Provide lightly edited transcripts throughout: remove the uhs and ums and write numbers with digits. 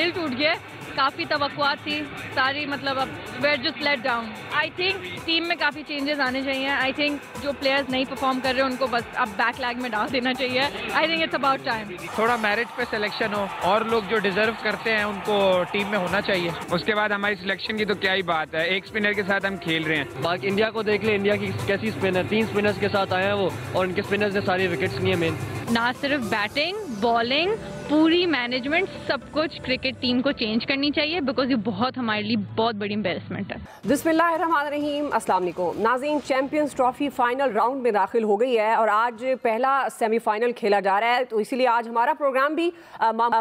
दिल टूट गया। काफ़ी तवक्कुआत थी सारी, मतलब अब were just let down. I think team में काफ़ी चेंजेस आने चाहिए। आई थिंक जो प्लेयर्स नहीं परफॉर्म कर रहे हैं उनको बस अब बैकलैग में डाल देना चाहिए। I think it's about time. थोड़ा मेरिट पे सिलेक्शन हो और लोग जो डिजर्व करते हैं उनको टीम में होना चाहिए। उसके बाद हमारी सिलेक्शन की तो क्या ही बात है, एक स्पिनर के साथ हम खेल रहे हैं। बाकी इंडिया को देख ले, इंडिया की कैसी स्पिन है, 3 स्पिनर्स के साथ आए हैं वो, और इनके स्पिनर्स ने सारी विकेट्स लिए मेन। ना सिर्फ बैटिंग, बॉलिंग, पूरी मैनेजमेंट, सब कुछ क्रिकेट टीम को चेंज करनी चाहिए, बिकॉज ये बहुत हमारे लिए बहुत बड़ी एम्बेरसमेंट है। बिस्मिल्लाहिर्रहमानिर्रहीम, अस्सलाम वालेकुम नाज़रीन। चैंपियंस ट्रॉफी फाइनल राउंड में दाखिल हो गई है और आज पहला सेमीफाइनल खेला जा रहा है, तो इसीलिए आज हमारा प्रोग्राम भी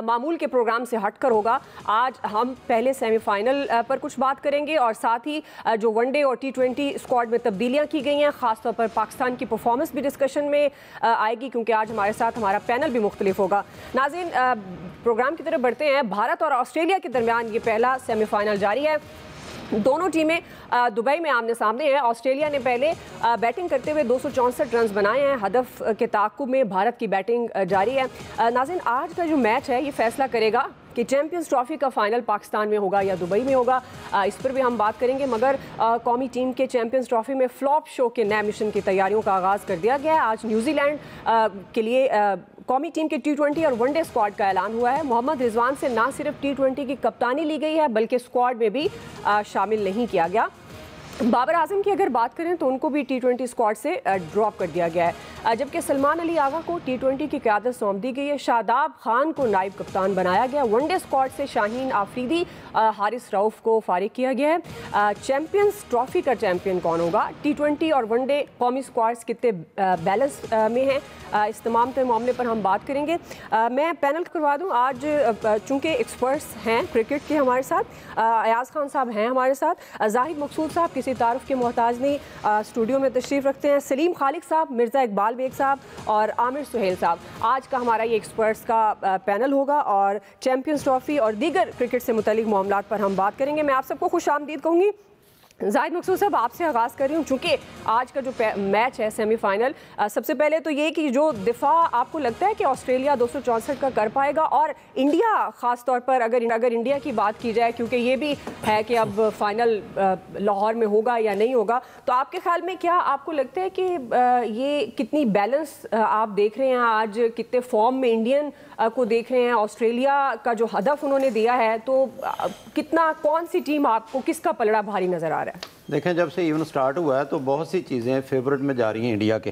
मामूल के प्रोग्राम से हटकर होगा। आज हम पहले सेमीफाइनल पर कुछ बात करेंगे और साथ ही जो वनडे और T20 स्क्वाड में तब्दीलियाँ की गई हैं, ख़ासतौर पर पाकिस्तान की परफॉर्मेंस भी डिस्कशन में आएगी, क्योंकि आज हमारे साथ हमारा पैनल भी मुख्तलिफ होगा। नाज़रीन, प्रोग्राम की तरफ बढ़ते हैं। भारत और ऑस्ट्रेलिया के दरमियान ये पहला सेमीफाइनल जारी है। दोनों टीमें दुबई में आमने सामने हैं। ऑस्ट्रेलिया ने पहले बैटिंग करते हुए 264 रन बनाए हैं। हदफ के ताक़ुब में भारत की बैटिंग जारी है। नाज़रीन, आज का जो मैच है ये फैसला करेगा कि चैंपियंस ट्रॉफी का फाइनल पाकिस्तान में होगा या दुबई में होगा। इस पर भी हम बात करेंगे, मगर कौमी टीम के चैंपियंस ट्रॉफी में फ्लॉप शो के नए मिशन की तैयारियों का आगाज़ कर दिया गया है। आज न्यूजीलैंड के लिए कौमी टीम के T20 और वनडे स्क्वाड का ऐलान हुआ है। मोहम्मद रिजवान से ना सिर्फ T20 की कप्तानी ली गई है, बल्कि स्क्वाड में भी शामिल नहीं किया गया। बाबर आजम की अगर बात करें तो उनको भी T20 स्क्वाड से ड्रॉप कर दिया गया है, जबकि सलमान अली आगा को T20 की क़यादत सौंप दी गई है। शादाब खान को नायब कप्तान बनाया गया। वनडे स्क्वाड से शाहीन आफरीदी, हारिस रऊफ को फारिग किया गया है। चैंपियंस ट्रॉफी का चैंपियन कौन होगा, T20 और वनडे कौमी स्क्वाड्स कितने बैलेंस में हैं, इस तमाम तरह मामले पर हम बात करेंगे। मैं पैनल करवा दूँ, आज चूँकि एक्सपर्ट्स हैं क्रिकेट के हमारे साथ, अयाज खान साहब हैं हमारे साथ, जाहिद मकसूद साहब किसी तारुफ के मोहताज नहीं स्टूडियो में तशरीफ़ रखते हैं, सलीम खालिक साहब, मिर्ज़ा इकबाल बेग साहब और आमिर सुहेल साहब। आज का हमारा ये एक्सपर्ट्स का पैनल होगा और चैंपियंस ट्रॉफी और दीगर क्रिकेट से मुतल्लिक़ मामलात पर हम बात करेंगे। मैं आप सबको खुश आमदीद कहूँगी। जाहिद मकसूद साहब, आपसे आगाज़ कर रही हूँ, चूँकि आज का जो मैच है सेमीफाइनल, सबसे पहले तो ये कि जो दिफा आपको लगता है कि ऑस्ट्रेलिया 264 का कर पाएगा, और इंडिया ख़ास तौर पर अगर इंडिया की बात की जाए, क्योंकि ये भी है कि अब फाइनल लाहौर में होगा या नहीं होगा, तो आपके ख्याल में क्या आपको लगता है कि ये कितनी बैलेंस आप देख रहे हैं, आज कितने फॉर्म में इंडियन को देख रहे हैं, ऑस्ट्रेलिया का जो हदफ उन्होंने दिया है, तो कितना, कौन सी टीम आपको, किसका पलड़ा भारी नज़र आ रहा है? देखें, जब से इवन स्टार्ट हुआ है तो बहुत सी चीज़ें फेवरेट में जा रही हैं इंडिया के,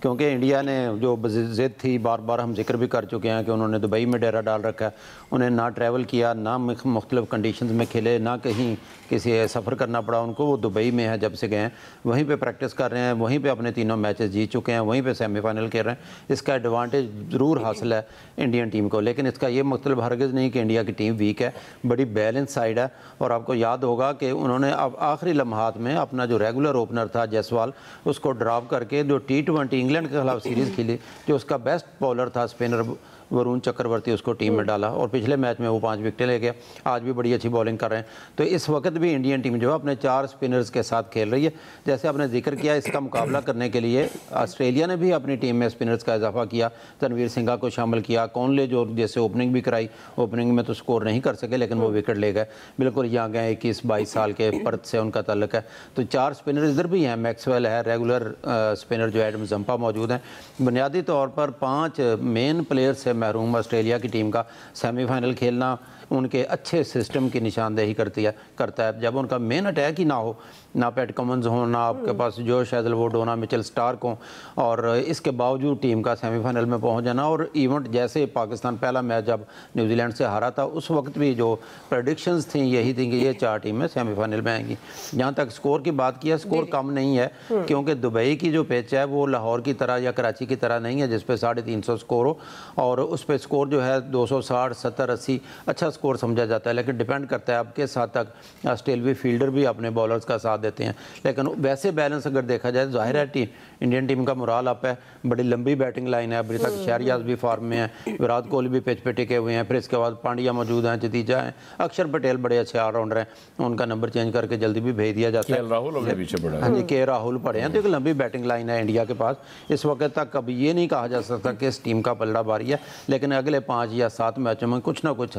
क्योंकि इंडिया ने जो ज़िद थी, बार बार हम जिक्र भी कर चुके हैं कि उन्होंने दुबई में डेरा डाल रखा है। उन्हें ना ट्रैवल किया, ना मुख्तलिफ़ कंडीशंस में खेले, ना कहीं किसी सफ़र करना पड़ा उनको। वो दुबई में है जब से गए हैं, वहीं पे प्रैक्टिस कर रहे हैं, वहीं पे अपने तीनों मैचेस जीत चुके हैं, वहीं पे सेमीफाइनल खेल रहे हैं। इसका एडवांटेज ज़रूर हासिल है इंडियन टीम को, लेकिन इसका ये मतलब हरगिज़ नहीं कि इंडिया की टीम वीक है, बड़ी बैलेंस साइड है। और आपको याद होगा कि उन्होंने अब आखिरी लम्हात में अपना जो रेगुलर ओपनर था जायसवाल, उसको ड्रॉप करके जो T20 इंग्लैंड के खिलाफ सीरीज़ खेली, जो उसका बेस्ट बॉलर था स्पिनर वरुण चक्रवर्ती, उसको टीम में डाला और पिछले मैच में वो 5 विकेटें ले गया। आज भी बड़ी अच्छी बॉलिंग कर रहे हैं। तो इस वक्त भी इंडियन टीम जो है अपने 4 स्पिनर्स के साथ खेल रही है। जैसे आपने जिक्र किया, इसका मुकाबला करने के लिए ऑस्ट्रेलिया ने भी अपनी टीम में स्पिनर्स का इजाफा किया, तनवीर सिंघा को शामिल किया, कॉनले जो जैसे ओपनिंग भी कराई, ओपनिंग में तो स्कोर नहीं कर सके लेकिन वो विकेट ले गए। बिल्कुल यहाँ गए 21-22 साल के पर्थ से उनका तल्लक है। तो 4 स्पिनर इधर भी हैं, मैक्सवेल है, रेगुलर स्पिनर जो एडम जंपा मौजूद हैं। बुनियादी तौर पर 5 मेन प्लेयर से महरूम ऑस्ट्रेलिया की टीम का सेमीफाइनल खेलना उनके अच्छे सिस्टम की निशानदेही करता है। जब उनका मेन अटैक ही ना हो, ना पैट कमिंस हो, ना आपके पास जोश हेजलवुड हो, ना मिचेल स्टार्क हो, और इसके बावजूद टीम का सेमीफाइनल में पहुंच जाना। और इवेंट जैसे पाकिस्तान पहला मैच जब न्यूजीलैंड से हारा था, उस वक्त भी जो प्रडिक्शंस थी यही थी कि ये 4 टीमें सेमीफाइनल में आएंगी। जहाँ तक स्कोर की बात की है, स्कोर कम नहीं है, क्योंकि दुबई की जो पिच है वो लाहौर की तरह या कराची की तरह नहीं है जिस पे 350 स्कोर हो, और उस पर स्कोर जो है 260, 70, 80 अच्छा स्कोर समझा जाता है। लेकिन डिपेंड करता है अब किस हद तक ऑस्ट्रेलवी फील्डर भी अपने बॉलर्स का साथ देते हैं। लेकिन वैसे बैलेंस अगर देखा जाए, जाहिर है इंडियन टीम का मुराल अप है, बड़ी लंबी बैटिंग लाइन है। अभी तक शहरियाज भी फॉर्म में है, विराट कोहली भी पिच पे टिके हुए हैं, फिर इसके बाद पांड्या मौजूद हैं, जतीजा हैं, अक्षर पटेल बड़े अच्छे ऑलराउंडर हैं, उनका नंबर चेंज करके जल्दी भी भेज दिया जाता है। हाँ जी, के राहुल पड़े हैं। तो एक लंबी बैटिंग लाइन है इंडिया के पास। इस वक्त तक कभी ये नहीं कहा जा सकता कि इस टीम का पलड़ा भारी है, लेकिन अगले 5 या 7 मैचों में कुछ ना कुछ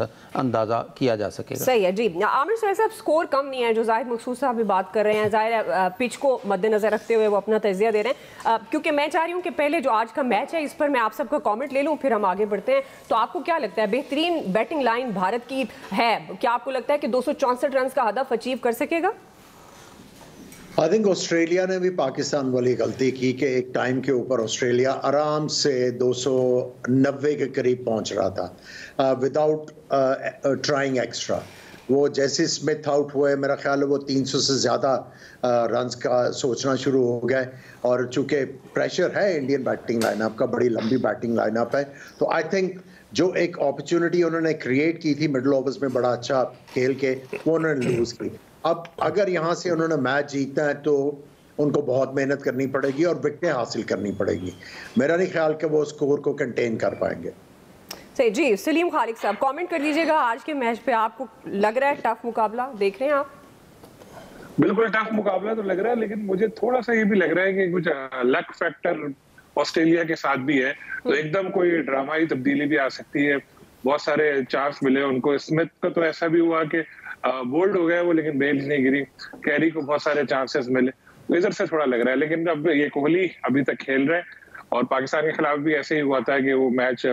अंदाज़ा किया जा सकेगा। सही है जी। आमिर सुहेल साहब, स्कोर कम नहीं है जो जाहिद मकसूद साहब भी बात कर रहे हैं, ज़ाहिर पिच को मद्देनज़र रखते हुए वो अपना तजिया दे रहे हैं, क्योंकि मैं चाह रही हूँ कि पहले जो आज का मैच है इस पर मैं आप सबका कॉमेंट ले लूँ, फिर हम आगे बढ़ते हैं। तो आपको क्या लगता है, बेहतरीन बैटिंग लाइन भारत की है, क्या आपको लगता है कि 264 रन का हदफ अचीव कर सकेगा? आई थिंक ऑस्ट्रेलिया ने भी पाकिस्तान वाली गलती की कि एक टाइम के ऊपर ऑस्ट्रेलिया आराम से 290 के करीब पहुंच रहा था विदाउट ट्राइंग एक्स्ट्रा। वो जैसे स्मिथ आउट हुए, मेरा ख्याल है वो 300 से ज़्यादा रन्स का सोचना शुरू हो गए, और चूंकि प्रेशर है इंडियन बैटिंग लाइनअप का, बड़ी लंबी बैटिंग लाइनअप है, तो आई थिंक जो एक अपॉर्चुनिटी उन्होंने क्रिएट की थी मिडिल ओवर्स में बड़ा अच्छा खेल के, वो उन्होंने लूज की। अब अगर यहाँ से उन्होंने मैच जीतना है तो उनको बहुत मेहनत करनी पड़ेगी और विकेटें हासिल करनी पड़ेगी। मेरा नहीं ख्याल कि वो स्कोर को कंटेन कर पाएंगे। सही जी। सलीम खालिक साहब, कमेंट कर दीजिएगा आज के मैच पे, आपको लग रहा है टफ मुकाबला देख रहे हैं आप? बिल्कुल टफ मुकाबला तो लग रहा है, लेकिन मुझे थोड़ा सा ये भी लग रहा है कि कुछ लक फैक्टर ऑस्ट्रेलिया के साथ भी है, तो एकदम कोई ड्रामाई तब्दीली भी आ सकती है। बहुत सारे चांस मिले उनको, स्मिथ का तो ऐसा भी हुआ कि बोल्ड हो गया वो, लेकिन बेल्स नहीं गिरी। कैरी को बहुत सारे चांसेस मिले, तो इधर से थोड़ा लग रहा है। लेकिन अब ये कोहली अभी तक खेल रहे हैं, और पाकिस्तान के खिलाफ भी ऐसे ही हुआ था कि वो मैच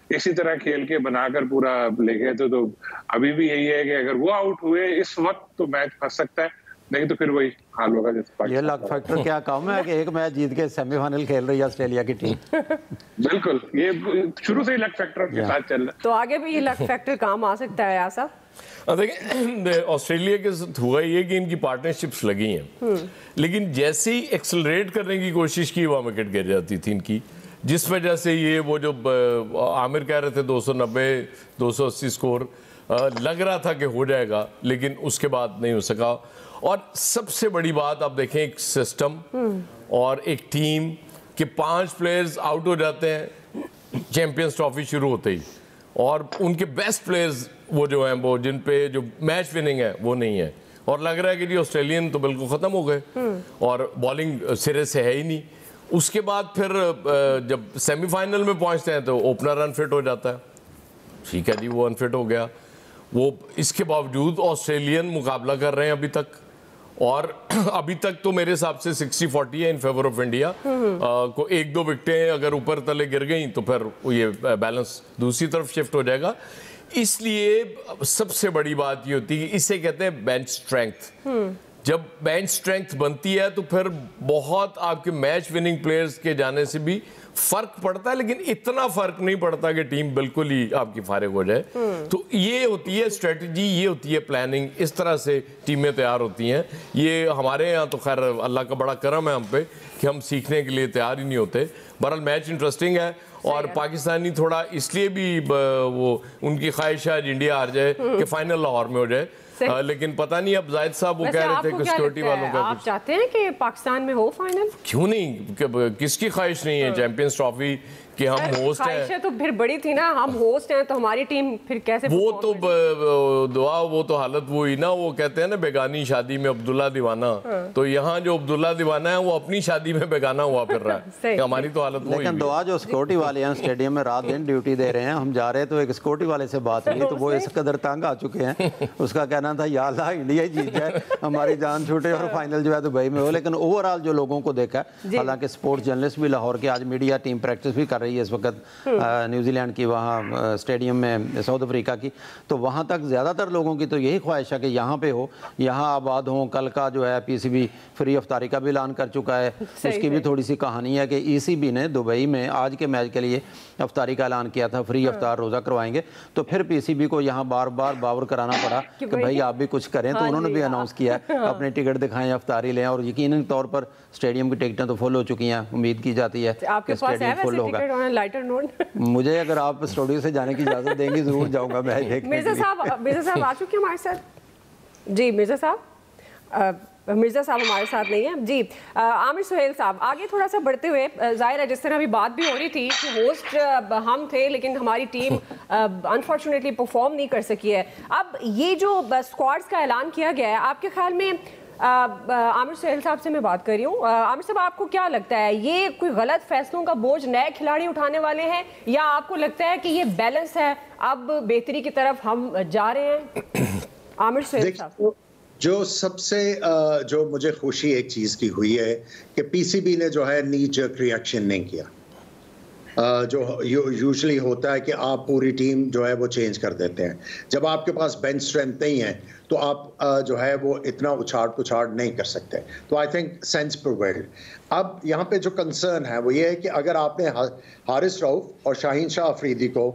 इसी तरह खेल के बनाकर पूरा ले गए थे। तो अभी भी यही है कि अगर वो आउट हुए इस वक्त तो मैच फंस सकता है, नहीं तो फिर वही हाल होगा। ये लक फैक्टर क्या काम है कि एक मैच जीत के सेमीफाइनल खेल रही है ऑस्ट्रेलिया की टीम। बिल्कुल, ये शुरू से ही लक फैक्टर के साथ चल रहा है, तो आगे भी ये लक फैक्टर काम आ सकता है। ऐसा देखिए, ऑस्ट्रेलिया के साथ हुआ ये कि इनकी पार्टनरशिप्स लगी हैं, लेकिन जैसे ही एक्सेलरेट करने की कोशिश की वहाँ विकेट गिर जाती थी इनकी, जिस वजह से ये वो जो आमिर कह रहे थे 290 280 स्कोर लग रहा था कि हो जाएगा, लेकिन उसके बाद नहीं हो सका। और सबसे बड़ी बात आप देखें, एक सिस्टम और एक टीम के 5 प्लेयर्स आउट हो जाते हैं चैंपियंस ट्रॉफी शुरू होते ही, और उनके बेस्ट प्लेयर्स वो जो हैं, वो जिन पे जो मैच विनिंग है वो नहीं है, और लग रहा है कि जी ऑस्ट्रेलियन तो बिल्कुल ख़त्म हो गए और बॉलिंग सिरे से है ही नहीं। उसके बाद फिर जब सेमीफाइनल में पहुंचते हैं तो ओपनर अनफिट हो जाता है, ठीक है जी, वो अनफिट हो गया। वो इसके बावजूद ऑस्ट्रेलियन मुकाबला कर रहे हैं अभी तक, और अभी तक तो मेरे हिसाब से 60-40 है इन फेवर ऑफ इंडिया को। 1-2 विकेटें अगर ऊपर तले गिर गई तो फिर ये बैलेंस दूसरी तरफ शिफ्ट हो जाएगा। इसलिए सबसे बड़ी बात ये होती है कि इसे कहते हैं बेंच स्ट्रेंथ। जब बेंच स्ट्रेंथ बनती है तो फिर बहुत आपके मैच विनिंग प्लेयर्स के जाने से भी फर्क पड़ता है, लेकिन इतना फर्क नहीं पड़ता कि टीम बिल्कुल ही आपकी फारिग हो जाए। तो ये होती है स्ट्रेटजी, ये होती है प्लानिंग, इस तरह से टीमें तैयार होती हैं। ये हमारे यहाँ तो खैर अल्लाह का बड़ा करम है हम पे कि हम सीखने के लिए तैयार ही नहीं होते। बहरहाल मैच इंटरेस्टिंग है, और पाकिस्तानी थोड़ा इसलिए भी वो उनकी ख्वाहिश है इंडिया हार जाए कि फाइनल लाहौर में हो जाए, लेकिन पता नहीं। अब जाहिद साहब वो कह रहे थे कि सिक्योरिटी वालों का, आप चाहते हैं कि पाकिस्तान में हो फाइनल? क्यों नहीं, किसकी ख्वाहिश नहीं है चैंपियंस ट्रॉफी कि हम होस्ट हैं? तो फिर बड़ी थी ना, हम होस्ट हैं तो हमारी टीम फिर कैसे? वो तो दुआ, वो तो हालत वो ही ना, वो कहते हैं ना बेगानी शादी में अब्दुल्ला दीवाना। तो यहाँ जो अब्दुल्ला दीवाना है वो अपनी शादी में बेगाना हुआ फिर रहा है। हमारी तो हालत वो। लेकिन दुआ जो सिक्योरिटी वाले हैं स्टेडियम में रात दिन ड्यूटी दे रहे हैं, हम जा रहे तो एक सिक्योरिटी वाले से बात हुई तो वो इस कदर तंग आ चुके हैं, उसका कहना था या अल्लाह इंडिया ही जीत जाए, हमारी जान छूटे और फाइनल जो है दुबई में हो। लेकिन ओवरऑल जो लोगों को देखा, हालांकि स्पोर्ट्स जर्नलिस्ट भी लाहौर के, आज मीडिया टीम प्रैक्टिस भी कर रही है इस वक्त न्यूजीलैंड की वहाँ स्टेडियम में, साउथ अफ्रीका की, तो वहाँ तक ज़्यादातर लोगों की तो यही ख्वाहिश है कि यहाँ पे हो, यहाँ आबाद हो। कल का जो है पीसीबी फ्री अफ्तारी का भी ऐलान कर चुका है, उसकी भी थोड़ी सी कहानी है कि ईसीबी ने दुबई में आज के मैच के लिए अफ्तारी का ऐलान किया था, फ्री अफ्तार रोज़ा करवाएंगे। तो फिर पीसीबी को यहाँ बार बार बावर कराना पड़ा कि भाई आप भी कुछ करें, तो उन्होंने भी अनाउंस किया है अपने टिकट दिखाएं, अफ्तारी लें, और यकीनन तौर पर स्टेडियम की टिकटें तो फुल हो चुकी हैं। उम्मीद की जाती है कि स्टेडियम फुल होगा। मुझे अगर आप स्टूडियो से जाने की इजाजत देंगी जरूर जाऊंगा मैच देखने। मिर्जा साहब आ चुके हमारे साथ जी। मिर्जा साहब हमारे साथ नहीं है जी। आमिर सुहेल साहब, आगे थोड़ा सा बढ़ते हुए, जाहिर है जिस तरह अभी बात भी हो रही थी कि होस्ट हम थे लेकिन हमारी टीम अनफॉर्चुनेटली परफॉर्म नहीं कर सकी है। अब ये जो स्क्वाड्स का ऐलान किया गया है, आपके ख्याल में आमिर सुहेल साहब से मैं बात कर रही हूँ। आमिर साहब, आपको क्या लगता है, ये कोई गलत फैसलों का बोझ नए खिलाड़ी उठाने वाले हैं, या आपको लगता है कि ये बैलेंस है, अब बेहतरी की तरफ हम जा रहे हैं? आमिर सुहेल साहब, जो सबसे जो मुझे खुशी एक चीज की हुई है कि पीसीबी ने जो है नी जर्क रिएक्शन नहीं किया। जो यूजुअली होता है कि आप पूरी टीम जो है वो चेंज कर देते हैं। जब आपके पास बेंच स्ट्रेंथ नहीं है तो आप जो है वो इतना उछाड़ पुछाड़ नहीं कर सकते। तो आई थिंक सेंस प्रिवेल्ड। अब यहाँ पे जो कंसर्न है वो ये है कि अगर आपने हारिस रऊफ और शाहीन शाह अफरीदी को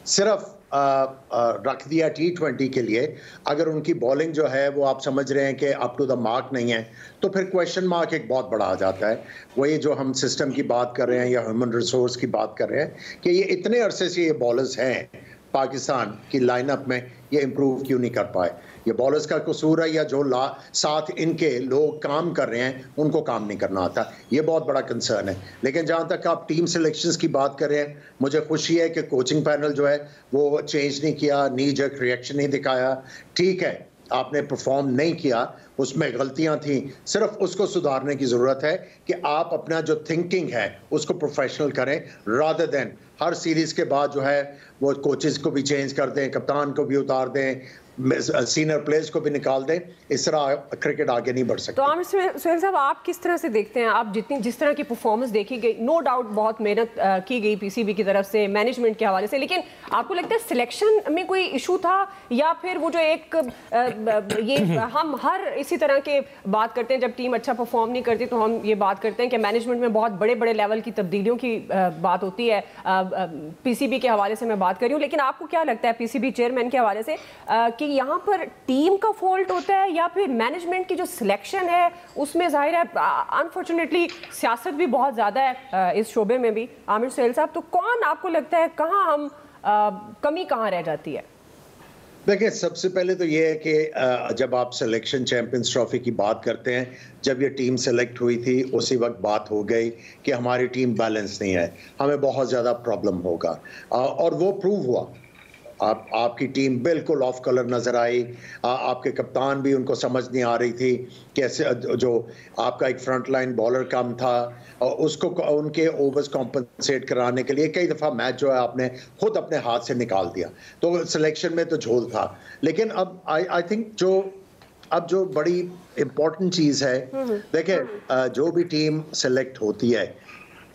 सिर्फ रख दिया T20 के लिए, अगर उनकी बॉलिंग जो है वो आप समझ रहे हैं कि अप टू द मार्क नहीं है, तो फिर क्वेश्चन मार्क एक बहुत बड़ा आ जाता है। वही जो हम सिस्टम की बात कर रहे हैं या ह्यूमन रिसोर्स की बात कर रहे हैं कि ये इतने अरसे से ये बॉलर्स हैं पाकिस्तान की लाइनअप में, ये इम्प्रूव क्यों नहीं कर पाए? ये बॉलर्स का कसूर है या जो साथ इनके लोग काम कर रहे हैं उनको काम नहीं करना आता? ये बहुत बड़ा कंसर्न है। लेकिन जहाँ तक आप टीम सिलेक्शंस की बात कर रहे हैं, मुझे खुशी है कि कोचिंग पैनल जो है वो चेंज नहीं किया, नी जर्क रिएक्शन नहीं दिखाया। ठीक है, आपने परफॉर्म नहीं किया, उसमें गलतियां थी, सिर्फ उसको सुधारने की ज़रूरत है कि आप अपना जो थिंकिंग है उसको प्रोफेशनल करें, रादर देन हर सीरीज़ के बाद जो है वो कोचेस को भी चेंज कर दें, कप्तान को भी उतार दें, सीनियर प्लेयर्स को भी निकाल दें। इस तरह क्रिकेट आगे नहीं बढ़ सकता। तो आमिर सुहेल साहब, आप किस तरह से देखते हैं? आप जिस तरह की परफॉर्मेंस देखी गई, नो डाउट बहुत मेहनत की गई पीसीबी की तरफ से, मैनेजमेंट के हवाले से, लेकिन आपको लगता है सिलेक्शन में कोई इशू था, या फिर वो जो एक ये हम हर इसी तरह के बात करते हैं, जब टीम अच्छा परफॉर्म नहीं करती तो हम ये बात करते हैं कि मैनेजमेंट में बहुत बड़े बड़े लेवल की तब्दीलियों की बात होती है। पीसीबी के हवाले से मैं बात कर रही हूँ, लेकिन आपको क्या लगता है पीसीबी चेयरमैन के हवाले से कि यहाँ पर टीम का फॉल्ट होता है या फिर मैनेजमेंट की जो सिलेक्शन है उसमें? जाहिर है अनफॉर्चुनेटली सियासत भी बहुत ज़्यादा है इस शोबे में भी। आमिर सुहेल साहब, तो कौन आपको लगता है कहाँ हम कमी कहाँ रह जाती है? देखिए, सबसे पहले तो ये है कि जब आप सिलेक्शन चैंपियंस ट्रॉफी की बात करते हैं, जब ये टीम सेलेक्ट हुई थी उसी वक्त बात हो गई कि हमारी टीम बैलेंस नहीं है, हमें बहुत ज़्यादा प्रॉब्लम होगा, और वो प्रूव हुआ। आपकी टीम बिल्कुल ऑफ कलर नजर आई। आपके कप्तान भी, उनको समझ नहीं आ रही थी कैसे, जो आपका एक फ्रंट लाइन बॉलर कम था और उसको उनके ओवर्स कॉम्पनसेट कराने के लिए कई दफ़ा मैच जो है आपने खुद अपने हाथ से निकाल दिया। तो सिलेक्शन में तो झोल था। लेकिन अब आई थिंक जो बड़ी इंपॉर्टेंट चीज़ है, देखिए जो भी टीम सेलेक्ट होती है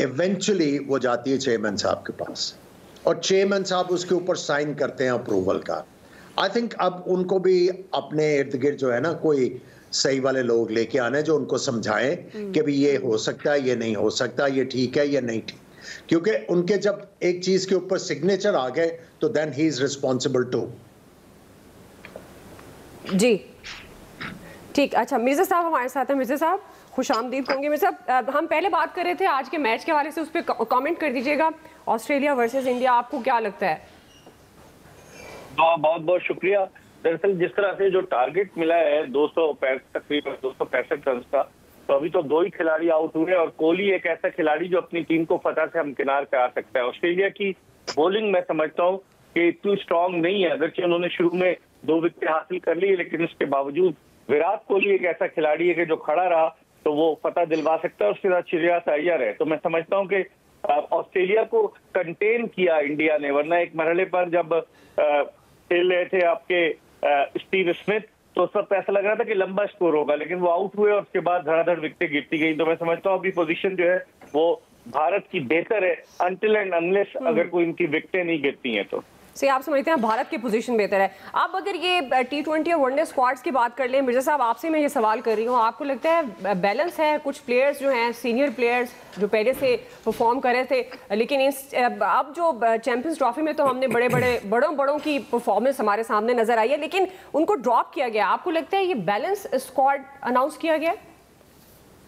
इवेंचुअली वो जाती है चेयरमैन साहब के पास, और चेयरमैन साहब उसके ऊपर साइन करते हैं अप्रूवल का। आई थिंक अब उनको भी अपने इर्द गिर्द जो है ना कोई सही वाले लोग लेके आने जो उनको समझाएं कि भी ये हो सकता है, ये नहीं हो सकता, ये ठीक है, ये नहीं ठीक। क्योंकि उनके जब एक चीज के ऊपर सिग्नेचर आ गए तो then he is responsible to. जी ठीक, अच्छा मिर्जा साहब हमारे साथ हैं। मिर्जा साहब खुश आमदीद होंगे। मिर्जा साहब, हम पहले बात कर रहे थे आज के मैच के हवाले से, उस पर कमेंट कर दीजिएगा। ऑस्ट्रेलिया वर्सेस इंडिया, आपको क्या लगता है? बहुत बहुत शुक्रिया। दरअसल जिस तरह से जो टारगेट मिला है तकरीबन 265 रन का, तो अभी तो 2 ही खिलाड़ी आउट हुए और कोहली एक ऐसा खिलाड़ी जो अपनी टीम को फतह से हमकिनार करा सकता है। ऑस्ट्रेलिया की बॉलिंग मैं समझता हूँ कि इतनी स्ट्रांग नहीं है, अगरचे उन्होंने शुरू में 2 विकेट हासिल कर ली, लेकिन उसके बावजूद विराट कोहली एक ऐसा खिलाड़ी है कि जो खड़ा रहा तो वो फतह दिलवा सकता है। उसके साथ श्रेयस अय्यर है, तो मैं समझता हूँ कि ऑस्ट्रेलिया को कंटेन किया इंडिया ने, वरना एक मरहले पर जब खेल रहे थे आपके स्टीव स्मिथ तो उस वक्त ऐसा लग रहा था कि लंबा स्कोर होगा, लेकिन वो आउट हुए और उसके बाद धड़ाधड़ विकेटें गिरती गई। तो मैं समझता हूँ अभी पोजीशन जो है वो भारत की बेहतर है, अनटिल एंड अनलेस अगर कोई इनकी विकेटें नहीं गिरती हैं तो। से आप समझते हैं भारत की पोजीशन बेहतर है। अब अगर ये T20 और वनडे स्क्वाड्स की बात कर लें, मिर्जा साहब आपसे मैं ये सवाल कर रही हूँ, आपको लगता है बैलेंस है? कुछ प्लेयर्स जो हैं सीनियर प्लेयर्स जो पहले से परफॉर्म कर रहे थे, लेकिन अब जो चैंपियंस ट्रॉफी में तो हमने बड़ों की परफॉर्मेंस हमारे सामने नजर आई है, लेकिन उनको ड्रॉप किया गया। आपको लगता है ये बैलेंस स्क्वाड अनाउंस किया गया?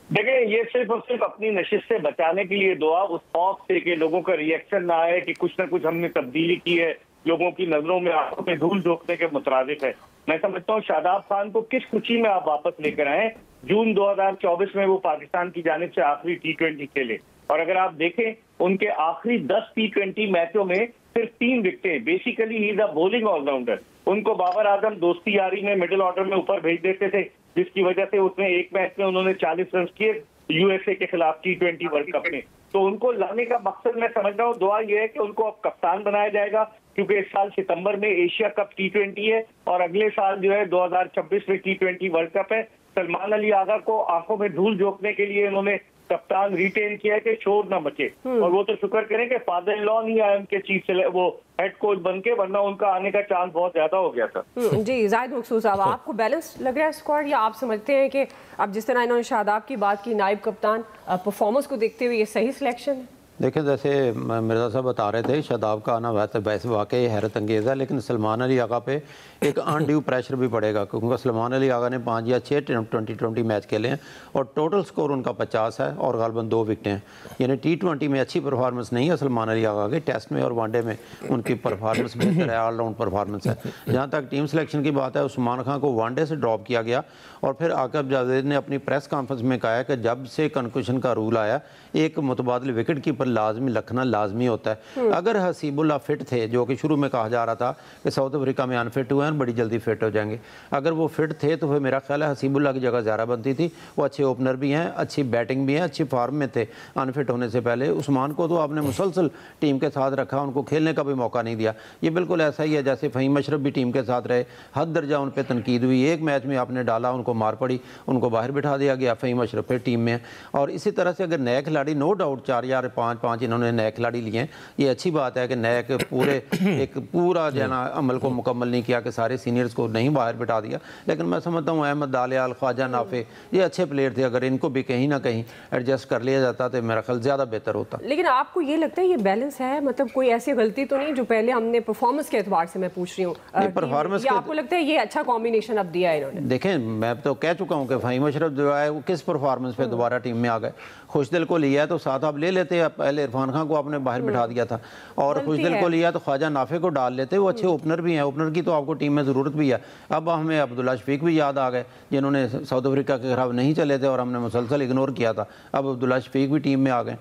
देखिए, ये सिर्फ और सिर्फ अपनी नशिश से बचाने के लिए दुआ, उस खौफ से कि लोगों का रिएक्शन ना आए कि कुछ ना कुछ हमने तब्दीली की है, लोगों की नजरों में आंखों में धूल झोंकने के मुताबिक है। मैं समझता हूँ शादाब खान को किस खुशी में आप वापस लेकर आए। जून 2024 में वो पाकिस्तान की जानिब से आखिरी T20 खेले, और अगर आप देखें उनके आखिरी 10 T20 मैचों में सिर्फ 3 विकेटें। Basically he is a bowling allrounder. उनको बाबर आजम दोस्ती यारी में मिडिल ऑर्डर में ऊपर भेज देते थे, जिसकी वजह से उसमें एक मैच में उन्होंने 40 रन किए यूएसए के खिलाफ T20 वर्ल्ड कप में। तो उनको लाने का मकसद मैं समझ रहा हूँ, दुआ ये है कि उनको अब कप्तान बनाया जाएगा, क्योंकि इस साल सितंबर में एशिया कप T20 है और अगले साल जो है 2026 में T20 वर्ल्ड कप है। सलमान अली आगा को आंखों में धूल झोंकने के लिए उन्होंने कप्तान रिटेन किया है कि शोर ना मचे, और वो तो शुक्र करें कि फादर इन लॉ नहीं आए उनके चीफ से वो हेड कोच बन के, वरना उनका आने का चांस बहुत ज्यादा हो गया था। जी जाहिद मकसूद साहब, आपको बैलेंस लग रहा है स्क्वाड, या आप समझते हैं कि अब जिस तरह इन्होंने शादाब की बात की, नायब कप्तान परफॉर्मेंस को देखते हुए ये सही सिलेक्शन है? देखिए, जैसे मिर्ज़ा साहब बता रहे थे, शादाब का आना वैसे वाकई हैरत अंगेज़ है, लेकिन सलमान अली आगा पे एक अनड्यू प्रेशर भी पड़ेगा, क्योंकि सलमान अली आगा ने 5 या 6 T20 मैच खेले हैं और टोटल स्कोर उनका 50 है और गालबन 2 विकेटें हैं। यानी T20 में अच्छी परफॉर्मेंस नहीं है सलमान अली आगा की, टेस्ट में और वनडे में उनकी परफॉर्मेंस बेहतर है, ऑलराउंड परफॉर्मेंस है। जहाँ तक टीम सिलेक्शन की बात है, उस्मान खान को वनडे से ड्रॉप किया गया और फिर आकिब जावेद ने अपनी प्रेस कॉन्फ्रेंस में कहा कि जब से कंक्लूशन का रूल आया, एक मुतबादिल विकेट कीपर लाजमी रखना लाजमी होता है। अगर हसीबुल्ला फिट थे, जो कि शुरू में कहा जा रहा था कि साउथ अफ्रीका में अनफिट हुए हैं और बड़ी जल्दी फिट हो जाएंगे, अगर वो फिट थे तो फिर मेरा ख्याल है हसीबुल्ला की जगह ज़ारा बनती थी। वो अच्छे ओपनर भी हैं, अच्छी बैटिंग भी है, अच्छी फॉर्म में थे अनफिट होने से पहले। उस्मान को तो आपने मुसलसल टीम के साथ रखा, उनको खेलने का भी मौका नहीं दिया। ये बिल्कुल ऐसा ही है जैसे फ़हीम अशरफ भी टीम के साथ रहे, हद दर्जा उन पर तनकीद हुई, एक मैच में आपने डाला, उनको मार पड़ी, उनको बाहर बिठा दिया गया, फ़हीम अशरफ फिर टीम में। और इसी तरह से अगर नए खिलाड़ी, नो डाउट 4 या 5 इन्होंने नए खिलाड़ी लिए हैं, ये अच्छी बात है कि नए के पूरे एक पूरा जो है ना अमल को मुकम्मल नहीं किया कि सारे सीनियर्स को नहीं बाहर बिठा दिया, लेकिन मैं समझता हूँ अहमद दालियाल, ख्वाजा नाफे, ये अच्छे प्लेयर थे, अगर इनको भी कहीं ना कहीं एडजस्ट कर लिया जाता तो मेरा ख्याल ज़्यादा बेहतर होता। लेकिन आपको ये लगता है ये बैलेंस है, मतलब कोई ऐसी गलती तो नहीं जो पहले हमने परफॉर्मेंस के एतबार से, मैं पूछ रही हूँ, परफॉर्मेंस आपको लगता है ये अच्छा कॉम्बिनेशन अब दिया है इन्होंने? देखें, मैं तो कह चुका हूँ कि फ़हीम अशरफ जो है वो किस परफॉर्मेंस पे दोबारा टीम में आ गए। खुशदिल को लिया तो साथ आप ले लेते, पहले इरफान खान को आपने बाहर बिठा दिया था, और खुशदिल को लिया तो ख्वाजा नाफे को डाल लेते, वो अच्छे ओपनर भी हैं, ओपनर की तो आपको टीम में ज़रूरत भी है। अब हमें अब्दुल्ला शफीक भी याद आ गए, जिन्होंने साउथ अफ्रीका के खिलाफ नहीं चले थे और हमने मुसलसल इग्नोर किया था, अब अब्दुल्ला शफीक भी टीम में आ गए।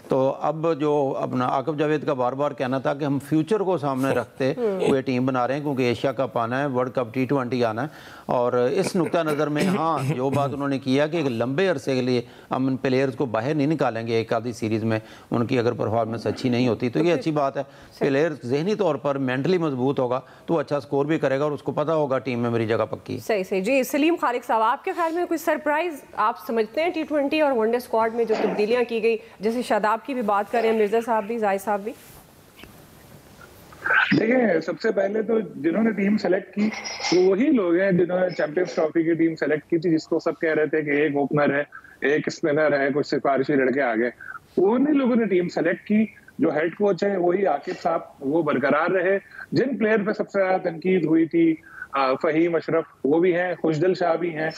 तो अब जो अपना आकिब जावेद का बार बार कहना था कि हम फ्यूचर को सामने रखते हुए टीम बना रहे हैं, क्योंकि एशिया कप आना है, वर्ल्ड कप T20 आना है, और इस नुक्ता नज़र में हाँ जो बात उन्होंने किया कि एक लंबे अरसे के लिए हम इन प्लेयर्स को बाहर नहीं निकालेंगे, एक आधी सीरीज़ में उनकी अगर परफॉर्मेंस अच्छी नहीं होती तो ये अच्छी बात है। प्लेयर जहनी तौर पर मेंटली मजबूत होगा तो अच्छा स्कोर भी करेगा और उसको पता होगा टीम में मेरी जगह पक्की। सही सही जी। सलीम खालिक साहब, आपके ख्याल में कोई सरप्राइज आप समझते हैं T20 और वनडे स्क्वाड में जो तब्दीलियाँ की गई, जैसे शादाब की भी बात करें, मिर्जा साहब भी, जाहिद साहब भी? देखिए, सबसे पहले तो जिन्होंने टीम सेलेक्ट की वो वही लोग हैं जिन्होंने चैंपियंस ट्रॉफी की टीम सेलेक्ट की थी, जिसको सब कह रहे थे कि एक ओपनर है, एक स्पिनर है, कुछ सिफारिशी लड़के आ गए। उन्हीं लोगों ने टीम सेलेक्ट की। जो हेड कोच है वही आकिब साहब, वो बरकरार रहे। जिन प्लेयर पे सबसे ज्यादा तनकीद हुई थी, फहीम अशरफ वो भी हैं, खुशदिल शाह भी हैं,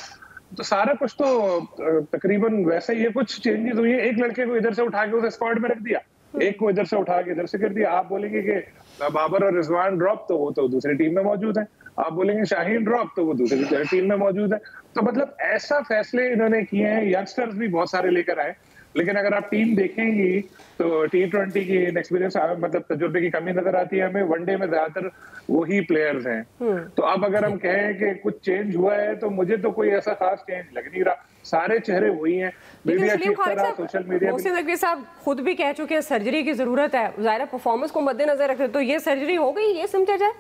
तो सारा कुछ तो तकरीबन वैसे ही है। कुछ चेंजेस हुई है, एक लड़के को इधर से उठा के उसे स्क्वाड में रख दिया, एक को इधर से उठा के इधर से कर दिया। आप बोलेंगे कि बाबर और रिजवान ड्रॉप, तो वो तो दूसरी टीम में मौजूद है। आप बोलेंगे शाहीन ड्रॉप, तो वो दूसरी टीम में मौजूद है। तो मतलब ऐसा फैसले इन्होंने किए हैं। यंगस्टर्स भी बहुत सारे लेकर आए, लेकिन अगर आप टीम देखेंगी तो T20 की एक्सपीरियंस, मतलब तजुर्बे की कमी नजर आती है हमें। वनडे में ज्यादातर वही प्लेयर्स हैं। तो अब अगर हम कहें कि कुछ चेंज हुआ है, तो मुझे तो कोई ऐसा खास चेंज लग नहीं रहा, सारे चेहरे वही हैं। मीडिया की तरह सोशल मीडिया साहब खुद भी कह चुके हैं सर्जरी की जरूरत है, ज़ाहिर परफॉर्मेंस को मद्देनजर रखते, तो ये सर्जरी हो गई, ये समझा जाए?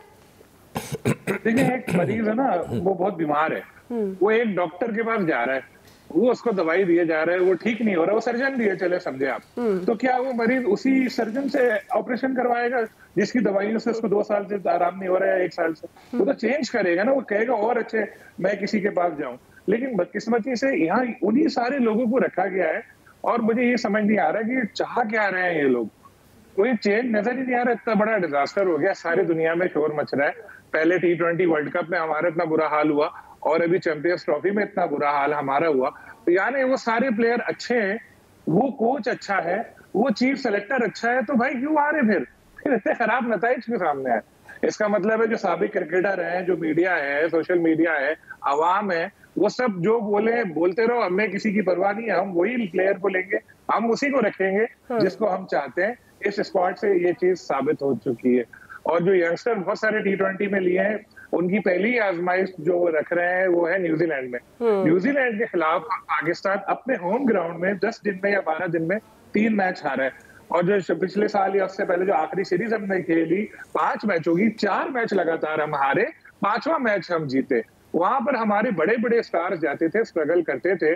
देखिए, एक मरीज है ना, वो बहुत बीमार है, वो एक डॉक्टर के पास जा रहा है, वो उसको दवाई दिए जा रहा है, वो ठीक नहीं हो रहा, वो सर्जन दिए चले समझे आप, तो क्या वो मरीज उसी सर्जन से ऑपरेशन करवाएगा जिसकी दवाइयों से उसको 2 साल से आराम नहीं हो रहा है, 1 साल से? वो तो चेंज करेगा ना, वो कहेगा और अच्छे मैं किसी के पास जाऊं। लेकिन बदकिस्मती से यहाँ उन्हीं सारे लोगों को रखा गया है, और मुझे ये समझ नहीं आ रहा कि चाह क्या रहे हैं ये लोग। कोई चेंज नजर ही नहीं आ रहा। इतना बड़ा डिजास्टर हो गया, सारी दुनिया में शोर मच रहा है। पहले T20 वर्ल्ड कप में हमारा इतना बुरा हाल हुआ, और अभी चैंपियंस ट्रॉफी में इतना बुरा हाल हमारा हुआ। तो यानी वो सारे प्लेयर अच्छे हैं, वो कोच अच्छा है, वो चीफ सेलेक्टर अच्छा है, तो भाई क्यों आ रहे फिर इतने खराब नताइज के सामने आए? इसका मतलब है जो साबिक क्रिकेटर हैं, जो मीडिया है, सोशल मीडिया है, आवाम है, वो सब जो बोलते रहो, हमें किसी की परवाह नहीं है, हम वही प्लेयर को लेंगे, हम उसी को रखेंगे जिसको हम चाहते हैं। इस स्क्वाड से ये चीज साबित हो चुकी है। और जो यंगस्टर बहुत सारे T20 में लिए हैं, उनकी पहली आजमाइश जो रख रहे हैं वो है न्यूजीलैंड में। न्यूजीलैंड के खिलाफ पाकिस्तान अपने होम ग्राउंड में 10 दिन में या 12 दिन में 3 मैच हारा है, और जो पिछले साल या उससे पहले जो आखिरी सीरीज हमने खेली 5 मैचों की, 4 मैच लगातार हम हारे, 5वां मैच हम जीते। वहां पर हमारे बड़े बड़े स्टार्स जाते थे, स्ट्रगल करते थे।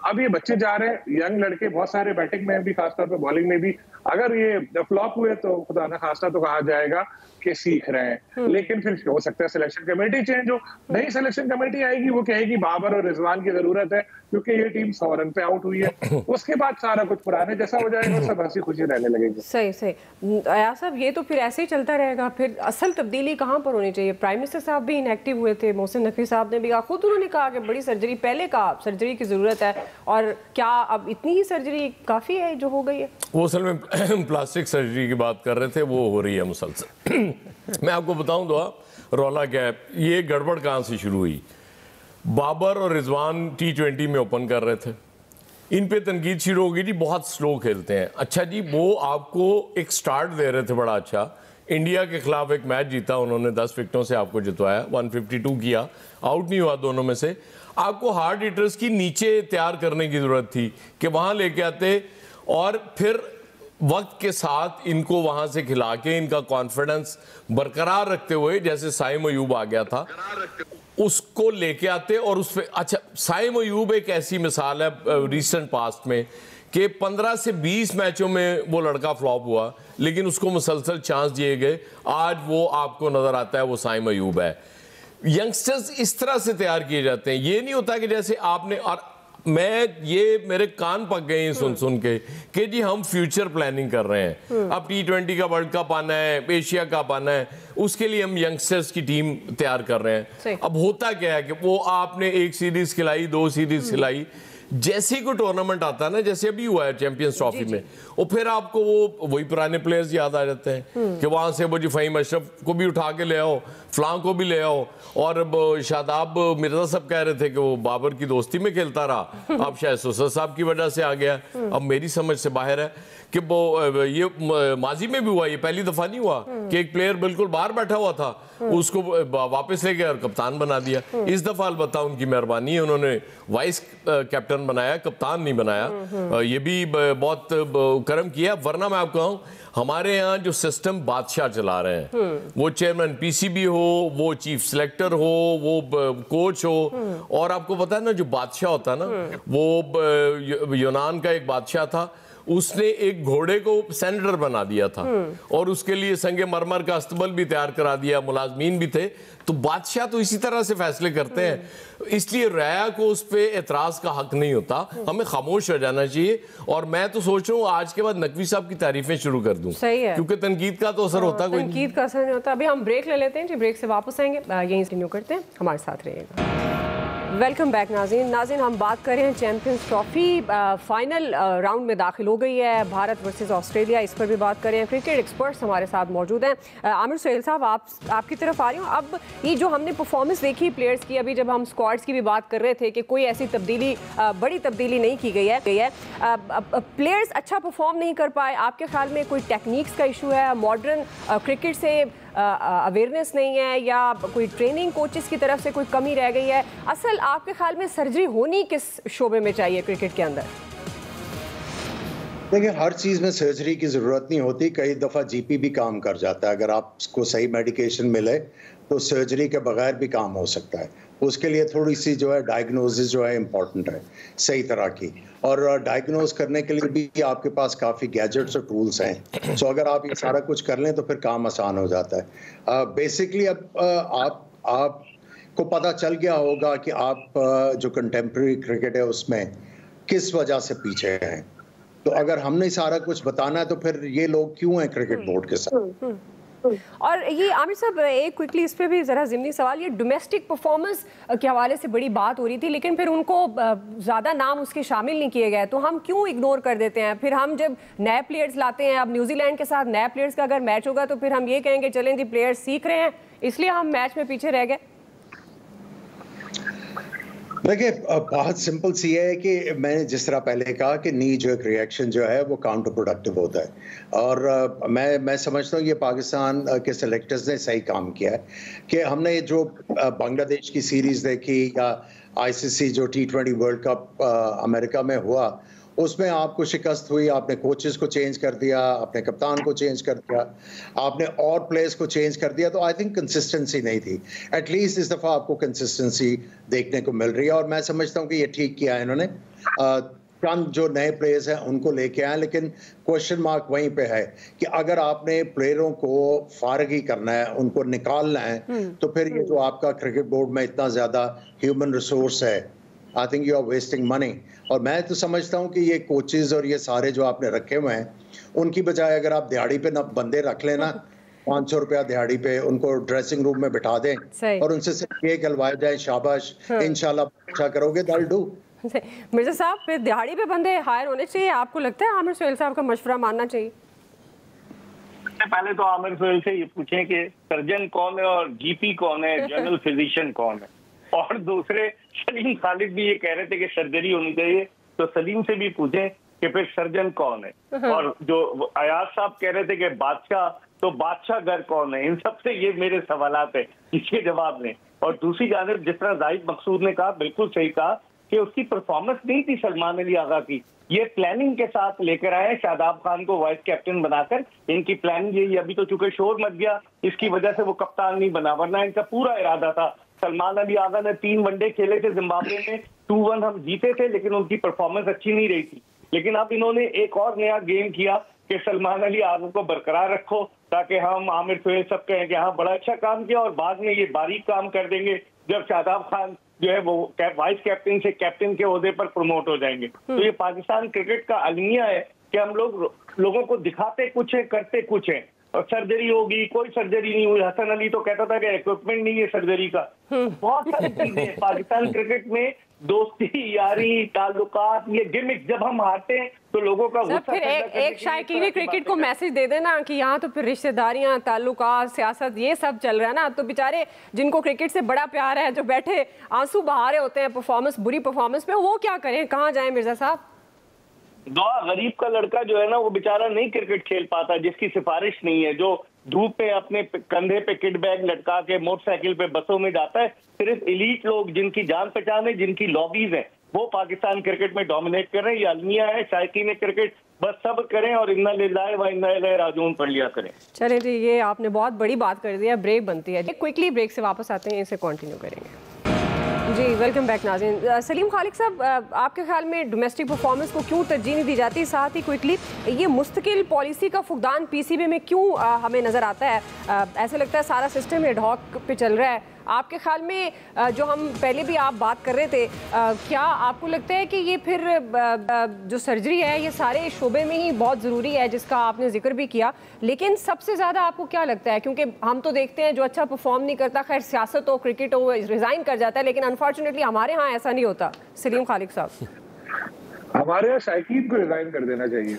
अब ये बच्चे जा रहे हैं, यंग लड़के बहुत सारे, बैटिंग में भी खासतौर पे, बॉलिंग में भी। अगर ये फ्लॉप हुए तो खुदा ना खास्ता तो कहा जाएगा कि सीख रहे हैं, लेकिन फिर हो सकता है सिलेक्शन कमेटी चेंज हो। नई सिलेक्शन कमेटी आएगी, वो कहेगी बाबर और रिजवान की जरूरत है क्योंकि ये टीम 100 रन पे आउट हुई है। उसके बाद सारा कुछ पुराने जैसा हो जाएगा, सब हंसी खुशी रहने लगेगी। सही सही अयाज साहब, ये तो फिर ऐसे ही चलता रहेगा। फिर असल तब्दीली कहाँ पर होनी चाहिए? प्राइम मिनिस्टर साहब भी इनएक्टिव हुए थे, मोहसिन नकवी साहब ने भी कहा, खुद उन्होंने कहा कि बड़ी सर्जरी, पहले कहा सर्जरी की जरूरत है, और क्या अब इतनी ही सर्जरी काफी है जो हो गई है? वो असल में प्लास्टिक सर्जरी की बात कर रहे थे, वो हो रही है मुसलसल। मैं आपको बताऊं तो रौला क्या है, ये गड़बड़ कहाँ से शुरू हुई। बाबर और रिजवान T20 में ओपन कर रहे थे, इन पे तनकीद शुरू हो गई थी, बहुत स्लो खेलते हैं। अच्छा जी, वो आपको एक स्टार्ट दे रहे थे बड़ा अच्छा, इंडिया के खिलाफ एक मैच जीता उन्होंने, 10 विकेटों से आपको जितवाया, 152 किया, आउट नहीं हुआ दोनों में से। आपको हार्ड हिटर्स की नीचे तैयार करने की जरूरत थी कि वहां लेके आते, और फिर वक्त के साथ इनको वहां से खिला के इनका कॉन्फिडेंस बरकरार रखते हुए, जैसे साइम अयूब आ गया था, उसको लेके आते। और उस पे अच्छा, साइम अयूब एक ऐसी मिसाल है रिसेंट पास्ट में कि 15 से 20 मैचों में वो लड़का फ्लॉप हुआ, लेकिन उसको मुसलसल चांस दिए गए, आज वो आपको नजर आता है वो साइम अयूब है। यंगस्टर्स इस तरह से तैयार किए जाते हैं। ये नहीं होता कि जैसे आपने, और मैं ये मेरे कान पक गए हैं सुन के कि जी हम फ्यूचर प्लानिंग कर रहे हैं, अब T20 का वर्ल्ड कप आना है, एशिया कप आना है, उसके लिए हम यंगस्टर्स की टीम तैयार कर रहे हैं। अब होता क्या है कि वो आपने 1 सीरीज खिलाई, 2 सीरीज खिलाई, जैसे ही कोई टूर्नामेंट आता है ना, जैसे अभी हुआ है चैंपियंस ट्रॉफी में, और फिर आपको वो वही पुराने प्लेयर्स याद आ जाते हैं कि वहां से वो जी फ़हीम अशरफ को भी उठा के ले आओ, फलां को भी ले आओ, और शादाब मिर्जा साहब कह रहे थे कि वो बाबर की दोस्ती में खेलता रहा, अब शायद सुसर साहब की वजह से आ गया। अब मेरी समझ से बाहर है कि वो ये माजी में भी हुआ, ये पहली दफा नहीं हुआ कि एक प्लेयर बिल्कुल बाहर बैठा हुआ था, उसको वापस ले गया और कप्तान बना दिया। इस दफा अलबत्ता उनकी मेहरबानी है, उन्होंने वाइस कैप्टन बनाया, कप्तान नहीं बनाया, ये भी बहुत करम किया। वरना मैं आपको कहूँ, हमारे यहाँ जो सिस्टम बादशाह चला रहे हैं, वो चेयरमैन PCB हो, वो चीफ सिलेक्टर हो, वो कोच हो, और आपको पता है ना, जो बादशाह होता है ना, वो यूनान का एक बादशाह था, उसने एक घोड़े को सेनेटर बना दिया था, और उसके लिए संगे मरमर का अस्तबल भी तैयार करा दिया, मुलाजमीन भी थे। तो बादशाह तो इसी तरह से फैसले करते हैं, इसलिए राया को उस पर एतराज का हक नहीं होता, हमें खामोश हो जाना चाहिए। और मैं तो सोच रहा हूँ आज के बाद नकवी साहब की तारीफें शुरू कर दूं, सही है, क्योंकि तनकीद का तो असर होता है, तनकीद का असर नहीं होता। अभी हम ब्रेक ले लेते हैं जी, ब्रेक से वापस आएंगे, यहीं कंटिन्यू करते हैं, हमारे साथ रहिएगा। वेलकम बैक नाज़रीन, हम बात कर रहे हैं चैंपियंस ट्रॉफी फाइनल राउंड में दाखिल हो गई है, भारत वर्सेस ऑस्ट्रेलिया, इस पर भी बात कर रहे हैं। क्रिकेट एक्सपर्ट्स हमारे साथ मौजूद हैं। आमिर सुहेल साहब, आपकी तरफ आ रही हूँ। अब ये जो हमने परफॉर्मेंस देखी प्लेयर्स की, अभी जब हम स्क्वाड्स की भी बात कर रहे थे कि कोई ऐसी तब्दीली, बड़ी तब्दीली नहीं की गई है, प्लेयर्स अच्छा परफॉर्म नहीं कर पाए, आपके ख्याल में कोई टेक्निक्स का इशू है, मॉडर्न क्रिकेट से अवेयरनेस नहीं है, या कोई ट्रेनिंग कोचेस की तरफ से कोई कमी रह गई है? असल आपके ख्याल में सर्जरी होनी किस शोबे में चाहिए क्रिकेट के अंदर? देखिए, हर चीज़ में सर्जरी की ज़रूरत नहीं होती, कई दफ़ा GP भी काम कर जाता है। अगर आपको सही मेडिकेशन मिले तो सर्जरी के बगैर भी काम हो सकता है। उसके लिए थोड़ी सी जो है डायग्नोसिस जो है इम्पॉर्टेंट है, सही तरह की, और डायग्नोज करने के लिए भी आपके पास काफ़ी गैजेट्स और टूल्स हैं। सो अगर आप ये सारा कुछ कर लें तो फिर काम आसान हो जाता है। बेसिकली अब आप को पता चल गया होगा कि आप जो कंटेम्प्रेरी क्रिकेट है उसमें किस वजह से पीछे हैं। तो अगर हमने सारा कुछ बताना है तो फिर ये लोग क्यों हैं क्रिकेट बोर्ड के साथ? और ये आमिर साहब, एक क्विकली इस पे भी ज़रा ज़िमनी सवाल, ये डोमेस्टिक परफॉर्मेंस के हवाले से बड़ी बात हो रही थी, लेकिन फिर उनको ज़्यादा नाम उसके शामिल नहीं किए गए, तो हम क्यों इग्नोर कर देते हैं? फिर हम जब नए प्लेयर्स लाते हैं, अब न्यूजीलैंड के साथ नए प्लेयर्स का अगर मैच होगा तो फिर हम ये कहेंगे चलें जी प्लेयर्स सीख रहे हैं, इसलिए हम मैच में पीछे रह गए। देखिए बहुत सिंपल सी है कि मैंने जिस तरह पहले कहा कि नी जो एक रिएक्शन जो है वो काउंटर प्रोडक्टिव होता है और मैं समझता हूँ ये पाकिस्तान के सेलेक्टर्स ने सही काम किया है कि हमने जो बांग्लादेश की सीरीज देखी या आईसीसी जो T20 वर्ल्ड कप अमेरिका में हुआ उसमें आपको शिकस्त हुई, आपने कोचेस को चेंज कर दिया, आपने कप्तान को चेंज कर दिया, आपने और प्लेयर्स को चेंज कर दिया, तो आई थिंक कंसिस्टेंसी नहीं थी। एटलीस्ट इस दफ़ा आपको कंसिस्टेंसी देखने को मिल रही है और मैं समझता हूँ कि ये ठीक किया है इन्होंने। चंद जो नए प्लेयर्स हैं उनको लेके आए, लेकिन क्वेश्चन मार्क वहीं पे है कि अगर आपने प्लेयरों को फारग ही करना है, उनको निकालना है, तो फिर ये जो आपका क्रिकेट बोर्ड में इतना ज़्यादा ह्यूमन रिसोर्स है, I think you are wasting money. और मैं तो समझता हूँ कि ये कोचेज और ये सारे जो आपने रखे हुए हैं, उनकी बजाय अगर आप दिहाड़ी पे ना बंदे रख लेना 500 रुपया दिहाड़ी पे, उनको ड्रेसिंग रूम में बिठा दें और उनसे सिर्फ ये कहलवाया जाए शाबाश इंशाल्लाह अच्छा करोगे, दैल डू। मिर्जा साहब, फिर दिहाड़ी पे बंदे हायर होने चाहिए? आपको लगता है आमिर सुहेल साहब का मशवरा मानना चाहिए? पहले तो आमिर सुहेल से ये पूछें कि सर्जन कौन है और जीपी कौन है, जनरल फिजिशियन कौन है। और दूसरे सलीम खालिद भी ये कह रहे थे कि सर्जरी होनी चाहिए, तो सलीम से भी पूछें कि फिर सर्जन कौन है। और जो अयाज साहब कह रहे थे कि बादशाह, तो बादशाह घर कौन है। इन सबसे ये मेरे सवालात है, इसके जवाब लें। और दूसरी जानिब जिस तरह जाहिद मकसूद ने कहा, बिल्कुल सही कहा कि उसकी परफॉर्मेंस नहीं थी सलमान अली आगा की, ये प्लानिंग के साथ लेकर आए शादाब खान को वाइस कैप्टन बनाकर। इनकी प्लानिंग यही, अभी तो चूंकि शोर मच गया इसकी वजह से वो कप्तान नहीं बना, वरना इनका पूरा इरादा था। सलमान अली आगा ने 3 वनडे खेले थे जिम्बाब्वे में, 2-1 हम जीते थे, लेकिन उनकी परफॉर्मेंस अच्छी नहीं रही थी। लेकिन अब इन्होंने एक और नया गेम किया कि सलमान अली आगा को बरकरार रखो ताकि हम आमिर सुहेल सब कहें कि हाँ बड़ा अच्छा काम किया, और बाद में ये बारीक काम कर देंगे जब शादाब खान जो है वो वाइस कैप्टन से कैप्टन के ओहदे पर प्रमोट हो जाएंगे। तो ये पाकिस्तान क्रिकेट का अलमिया है कि हम लोगों को दिखाते कुछ है, करते कुछ है। और सर्जरी होगी, कोई सर्जरी नहीं हुई। हसन अली तो कहता था कि इक्विपमेंट नहीं है सर्जरी का। बहुत सारी चीजें पाकिस्तान क्रिकेट में, दोस्ती, यारी, ताल्लुकात, ये गिमिक, जब हम हारते हैं तो लोगों का गुस्सा। फिर एक शायकीन क्रिकेट को मैसेज दे देना कि यहाँ तो फिर रिश्तेदारियां, ताल्लुकात, सियासत, ये सब चल रहा है ना, तो बेचारे जिनको क्रिकेट से बड़ा प्यार है, जो बैठे आंसू बहा रहे होते हैं परफॉर्मेंस, बुरी परफॉर्मेंस पे, वो क्या करें, कहाँ जाएं मिर्जा साहब? दुआ गरीब का लड़का जो है ना, वो बेचारा नहीं क्रिकेट खेल पाता, जिसकी सिफारिश नहीं है, जो धूप पे अपने कंधे पे किट बैग लटका के मोटरसाइकिल पे बसों में जाता है। सिर्फ एलीट लोग जिनकी जान पहचान है, जिनकी लॉबीज है, वो पाकिस्तान क्रिकेट में डोमिनेट कर रहे हैं। ये अलमिया है शायकीन क्रिकेट, बस सब्र करें और इन्ना लिल्लाहि व इन्ना इलैहि राजिऊन पढ़ लिया करें। चले जी, ये आपने बहुत बड़ी बात कर दी है। ब्रेक बनती है, क्विकली ब्रेक से वापस आते हैं, इसे कंटिन्यू करेंगे। जी वेलकम बैक नाज़रीन। सलीम खालिक साहब, आपके ख्याल में डोमेस्टिक परफॉर्मेंस को क्यों तरजीह नहीं दी जाती? साथ ही क्विकली ये मुस्तकिल पॉलिसी का फुकदान पीसीबी में क्यों हमें नज़र आता है? ऐसा लगता है सारा सिस्टम एडहॉक पे चल रहा है। आपके ख्याल में जो हम पहले भी आप बात कर रहे थे, क्या आपको लगता है कि ये फिर जो सर्जरी है ये सारे शोबे में ही बहुत ज़रूरी है, जिसका आपने जिक्र भी किया, लेकिन सबसे ज़्यादा आपको क्या लगता है? क्योंकि हम तो देखते हैं जो अच्छा परफॉर्म नहीं करता, खैर सियासत हो, क्रिकेट हो, रिज़ाइन कर जाता है, लेकिन अनफॉर्चुनेटली हमारे यहाँ ऐसा नहीं होता। सलीम खालिक साहब, हमारे यहाँ शायकीन को रिजाइन कर देना चाहिए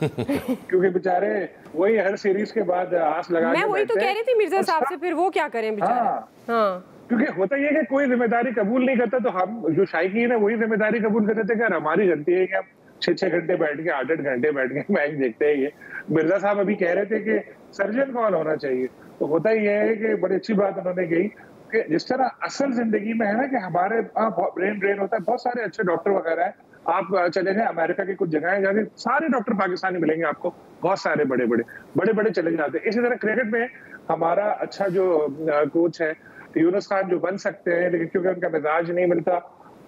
क्योंकि बेचारे वही हर सीरीज के बाद आस लगा, मैं वही तो कह रही थी मिर्जा साहब से, फिर वो क्या करें बेचारे? हाँ, क्योंकि होता ये है कि कोई जिम्मेदारी कबूल नहीं करता, तो हम जो शायकीन है वही जिम्मेदारी कबूल कर देते हैं। हमारी गलती है कि हम 6-6 घंटे बैठ के 8-8 घंटे बैठ के मैच देखते हैं। ये मिर्जा साहब अभी कह रहे थे कि सर्जन कौन होना चाहिए, तो होता ये है कि बड़ी अच्छी बात उन्होंने कही कि जिस तरह असल जिंदगी में है ना कि हमारे ब्रेन ड्रेन होता है, बहुत सारे अच्छे डॉक्टर वगैरह है। आप चले जाए अमेरिका की कुछ जगह जाके सारे डॉक्टर पाकिस्तानी मिलेंगे आपको, बहुत सारे बड़े बड़े चले जाते हैं। इसी तरह क्रिकेट में हमारा अच्छा जो कोच है यूनुस खान, जो बन सकते हैं, लेकिन क्योंकि उनका मिजाज नहीं मिलता,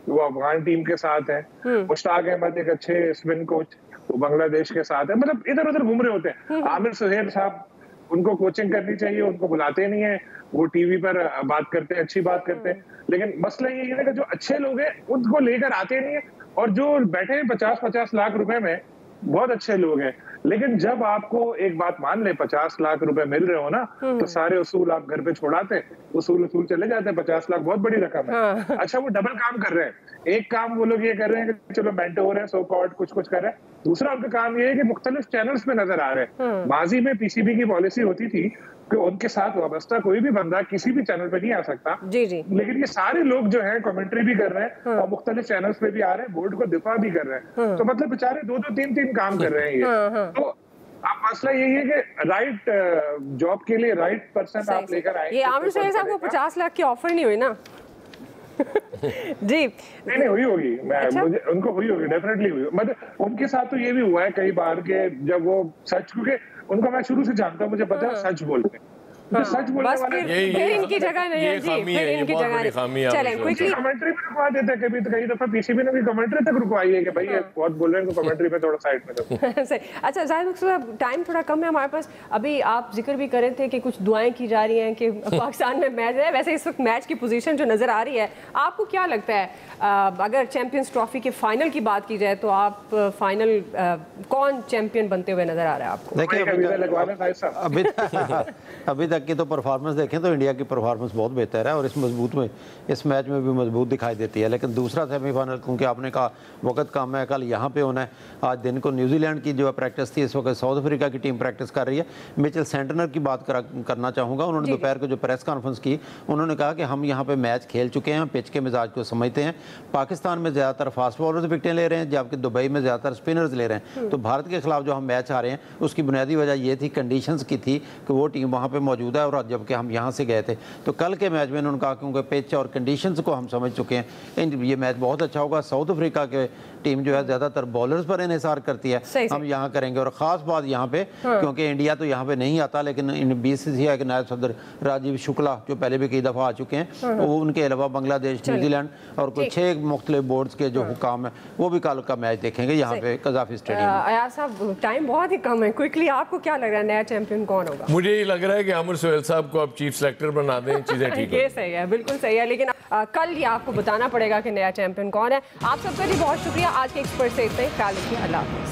वो अफगान टीम के साथ है। मुश्ताक अहमद एक अच्छे स्पिन कोच, वो बांग्लादेश के साथ है। मतलब इधर उधर घूम रहे होते हैं। आमिर सुहेल साहब, उनको कोचिंग करनी चाहिए, उनको बुलाते नहीं है, वो टीवी पर बात करते हैं, अच्छी बात करते हैं, लेकिन मसला ये है कि जो अच्छे लोग हैं उनको लेकर आते नहीं है, और जो बैठे हैं 50-50 लाख रुपए में, बहुत अच्छे लोग हैं, लेकिन जब आपको एक बात मान ले 50 लाख रुपए मिल रहे हो ना, तो सारे उसूल आप घर पे छोड़ाते हैं, उसूल चले जाते हैं। 50 लाख बहुत बड़ी रकम है। अच्छा, वो डबल काम कर रहे हैं। एक काम वो लोग ये कर रहे हैं कि चलो मेंटोर है, सो कॉल्ड कुछ कर रहे हैं, दूसरा उनका काम ये है कि मुख्तलिफ चैनल्स पे नजर आ रहे हैं। माजी में पीसीबी की पॉलिसी होती थी कि उनके साथ वाबस्ता कोई भी बंदा किसी भी चैनल पे नहीं आ सकता। जी जी। लेकिन ये सारे लोग जो है कमेंट्री भी कर रहे हैं और मुख्तलिफ चैनल्स पे भी आ रहे हैं, बोर्ड को दिफा भी कर रहे हैं। तो मतलब बेचारे 2-2 3-3 काम कर रहे हैं ये। तो अब मसला यही है कि राइट जॉब के लिए राइट पर्सन आप लेकर आए। ये आमिर सुहेल साहब को 50 लाख की ऑफर नहीं हुई ना? जी नहीं हुई होगी। अच्छा? मुझे उनको हुई होगी, डेफिनेटली हुई। मतलब उनके साथ तो ये भी हुआ है कई बार के जब वो सच, क्योंकि उनको मैं शुरू से जानता हूँ, मुझे पता है सच बोलते हैं। सच बोलने वाले फिर इनकी जगह नहीं है जी, फिर इनकी जगह नहीं। चलें क्विकली कमेंट्री में रुकवा देते हैं कभी, तो कई दफा पीसीबी ने भी कमेंट्री तक रुकवाई है कि भाई ये बहुत बोल रहे हैं, तो कमेंट्री पे थोड़ा साइड में दो। अच्छा जाहिद मकसूद साहब, टाइम थोड़ा कम है हमारे पास। अभी आप जिक्र भी कर रहे थे कि कुछ दुआएं की जा रही हैं कि पाकिस्तान में मैच है। वैसे इस वक्त मैच की पोजीशन जो नजर आ रही है, आपको क्या लगता है अगर चैंपियंस ट्रॉफी के फाइनल की बात की जाए तो आप फाइनल कौन चैंपियन बनते हुए नजर आ रहा है आपको? देखिए अभी तक की तो परफॉर्मेंस देखें तो इंडिया की परफॉर्मेंस बहुत बेहतर है और इस मैच में भी मजबूत दिखाई देती है। लेकिन दूसरा सेमीफाइनल, क्योंकि आपने कहा वक्त कम है, कल यहाँ पे होना है। आज दिन को न्यूजीलैंड की जो प्रैक्टिस थी, इस वक्त साउथ अफ्रीका की टीम प्रैक्टिस कर रही है। मिचेल सेंटनर की बात करना चाहूँगा। उन्होंने दोपहर को जो प्रेस कॉन्फ्रेंस की, उन्होंने कहा कि हम यहाँ पे मैच खेल चुके हैं, पिच के मिजाज को समझते हैं। पाकिस्तान में ज़्यादातर फास्ट बॉलर्स विकेटें ले रहे हैं, जबकि दुबई में ज़्यादातर स्पिनर्स ले रहे हैं। तो भारत के खिलाफ जो हम मैच हारे हैं, उसकी बुनियादी वजह ये थी, कंडीशंस की थी कि वो टीम वहाँ पे मौजूद है और जबकि हम यहाँ से गए थे। तो कल के मैच में उन्होंने कहा क्योंकि पिच और कंडीशंस को हम समझ चुके हैं, ये मैच बहुत अच्छा होगा। साउथ अफ्रीका के टीम जो है ज़्यादातर बॉलर्स पर इन्हिसार करती है, हम यहाँ करेंगे। और ख़ास बात यहाँ पे, क्योंकि इंडिया तो यहाँ पे नहीं आता, लेकिन इन BCCI के नायब सदर राजीव शुक्ला जो पहले भी कई दफ़ा आ चुके हैं, वो उनके अलावा बांग्लादेश, न्यूजीलैंड और कुछ 6 मुख्तलिफ बोर्ड्स के जो हुकाम है, वो भी कल का मैच देखेंगे यहाँ पे कज़ाफी स्टेडियम। अयाज साहब, टाइम बहुत ही कम है, क्विकली आपको क्या लग रहा है नया चैंपियन कौन होगा? मुझे ये लग रहा है कि आमिर सुहेल साहब को आप चीफ सेलेक्टर बना दें, चीजें ठीक ये सही है, बिल्कुल सही है। लेकिन कल ये आपको बताना पड़ेगा कि नया चैंपियन कौन है। आप सबका जी बहुत शुक्रिया। आज के एक्सपर्ट से इतना ही, ख्याल रखिए, अल्लाह हाफ़िज़।